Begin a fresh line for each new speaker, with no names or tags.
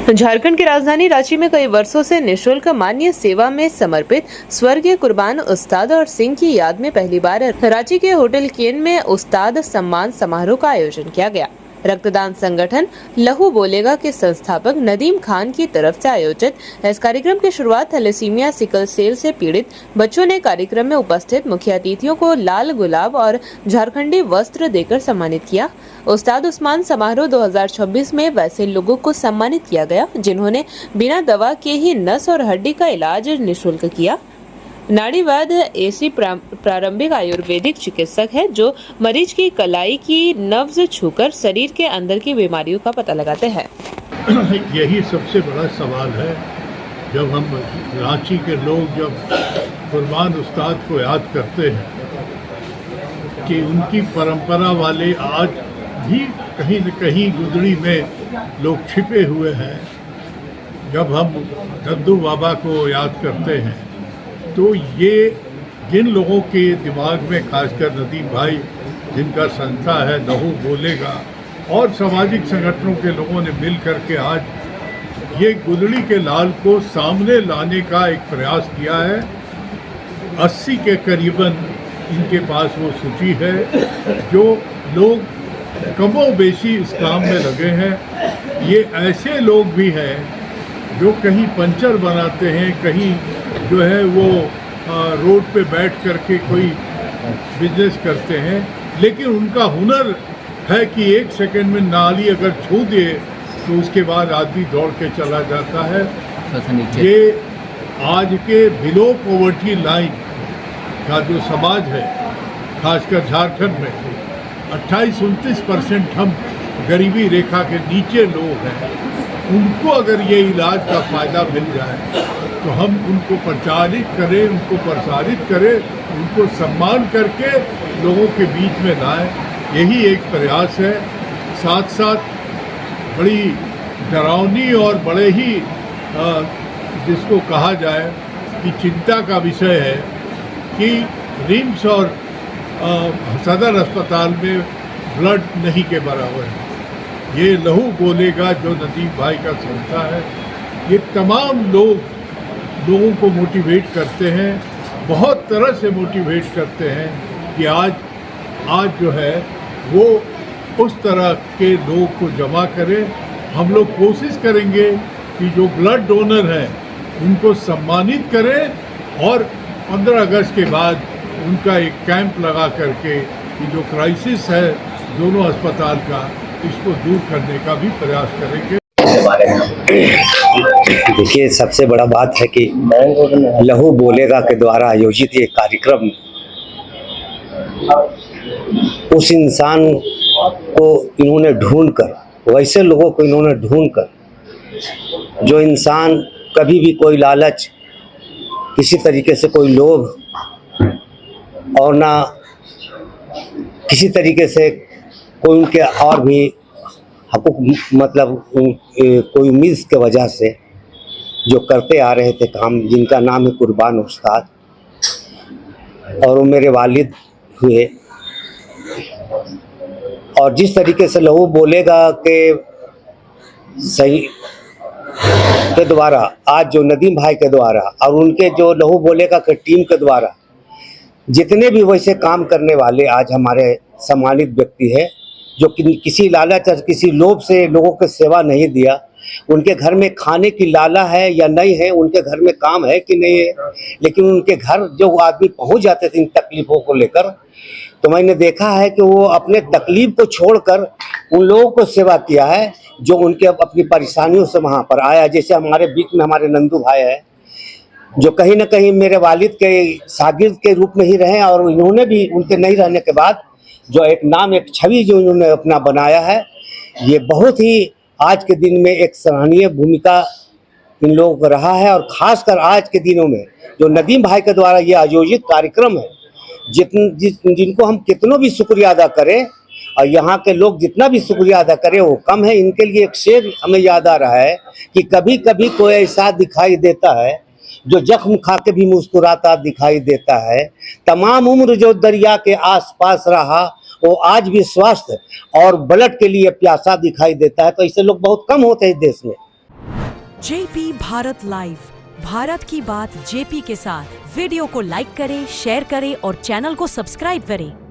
झारखंड की राजधानी रांची में कई वर्षों से निःशुल्क मान्य सेवा में समर्पित स्वर्गीय कुर्बान उस्ताद और सिंह की याद में पहली बार रांची के होटल केन में उस्ताद सम्मान समारोह का आयोजन किया गया। रक्तदान संगठन लहू बोलेगा के संस्थापक नदीम खान की तरफ से आयोजित इस कार्यक्रम की शुरुआत थैलेसीमिया सिकल सेल से पीड़ित बच्चों ने कार्यक्रम में उपस्थित मुख्य अतिथियों को लाल गुलाब और झारखंडी वस्त्र देकर सम्मानित किया। उस्ताद उस्मान समारोह 2026 में वैसे लोगों को सम्मानित किया गया जिन्होंने बिना दवा के ही नस और हड्डी का इलाज निःशुल्क किया। नाड़ीवाद ऐसी प्रारंभिक आयुर्वेदिक चिकित्सक है जो मरीज की कलाई की नब्ज छूकर शरीर के अंदर की बीमारियों का पता लगाते हैं।
यही सबसे बड़ा सवाल है। जब हम रांची के लोग जब कुर्बान उस्ताद को याद करते हैं कि उनकी परंपरा वाले आज भी कहीं न कहीं गुदड़ी में लोग छिपे हुए हैं, जब हम दद्दू बाबा को याद करते हैं तो ये जिन लोगों के दिमाग में, खासकर नदीम भाई जिनका संस्था है लहू बोलेगा और सामाजिक संगठनों के लोगों ने मिल करके आज ये गुदड़ी के लाल को सामने लाने का एक प्रयास किया है। 80 के करीबन इनके पास वो सूची है जो लोग कमो बेशी इस काम में लगे हैं। ये ऐसे लोग भी हैं जो कहीं पंचर बनाते हैं, कहीं जो है वो रोड पे बैठ करके कोई बिजनेस करते हैं, लेकिन उनका हुनर है कि एक सेकंड में नाली अगर छू दे तो उसके बाद आदमी दौड़ के चला जाता है। ये आज के बिलो पॉवर्टी लाइन का जो समाज है, खासकर झारखंड में 28-29% हम गरीबी रेखा के नीचे लोग हैं। उनको अगर ये इलाज का फ़ायदा मिल जाए तो हम उनको प्रचारित करें, उनको प्रसारित करें, उनको सम्मान करके लोगों के बीच में लाएं। यही एक प्रयास है। साथ साथ बड़ी डरावनी और बड़े ही जिसको कहा जाए कि चिंता का विषय है कि रिम्स और सदर अस्पताल में ब्लड नहीं के बराबर है। ये लहू बोलेगा जो नदीम भाई का संस्था है, ये तमाम लोगों को मोटिवेट करते हैं, बहुत तरह से मोटिवेट करते हैं कि आज जो है वो उस तरह के लोग को जमा करें। हम लोग कोशिश करेंगे कि जो ब्लड डोनर हैं उनको सम्मानित करें और 15 अगस्त के बाद उनका एक कैंप लगा करके कि जो क्राइसिस है दोनों अस्पताल का, इसको दूर करने का भी प्रयास करेंगे।
देखिए, सबसे बड़ा बात है कि लहू बोलेगा के द्वारा आयोजित ये कार्यक्रम उस इंसान को इन्होंने ढूंढकर, वैसे लोगों को इन्होंने ढूंढकर जो इंसान कभी भी कोई लालच, किसी तरीके से कोई लोभ और ना किसी तरीके से कोई उनके और भी हकूक, मतलब कोई उम्मीद के वजह से जो करते आ रहे थे काम, जिनका नाम है कुर्बान उस्ताद, और वो मेरे वालिद हुए। और जिस तरीके से लहू बोलेगा के सही के द्वारा, आज जो नदीम भाई के द्वारा और उनके जो लहू बोलेगा के टीम के द्वारा जितने भी वैसे काम करने वाले आज हमारे सम्मानित व्यक्ति है, जो किसी लालच और किसी लोभ से लोगों को सेवा नहीं दिया, उनके घर में खाने की लाला है या नहीं है, उनके घर में काम है कि नहीं है, लेकिन उनके घर जो आदमी पहुंच जाते थे इन तकलीफ़ों को लेकर, तो मैंने देखा है कि वो अपने तकलीफ को छोड़कर उन लोगों को सेवा किया है जो उनके अपनी परेशानियों से वहाँ पर आया। जैसे हमारे बीच में हमारे नंदू भाई है जो कहीं ना कहीं मेरे वालिद के शागिर्द के रूप में ही रहे, और इन्होंने भी उनके नहीं रहने के बाद जो एक नाम, एक छवि जो इन्होंने अपना बनाया है, ये बहुत ही आज के दिन में एक सराहनीय भूमिका इन लोगों को रहा है। और ख़ासकर आज के दिनों में जो नदीम भाई के द्वारा ये आयोजित कार्यक्रम है, जिनको हम कितनों भी शुक्रिया अदा करें और यहाँ के लोग जितना भी शुक्रिया अदा करें वो कम है। इनके लिए एक शेर हमें याद आ रहा है कि कभी कभी कोई ऐसा दिखाई देता है जो जख्म खा के भी मुस्कुराता दिखाई देता है। तमाम उम्र जो दरिया के आसपास रहा वो आज भी स्वास्थ्य और ब्लड के लिए प्यासा दिखाई देता है। तो ऐसे लोग बहुत कम होते हैं देश में।
जेपी भारत लाइव, भारत की बात जेपी के साथ। वीडियो को लाइक करें, शेयर करें और चैनल को सब्सक्राइब करें।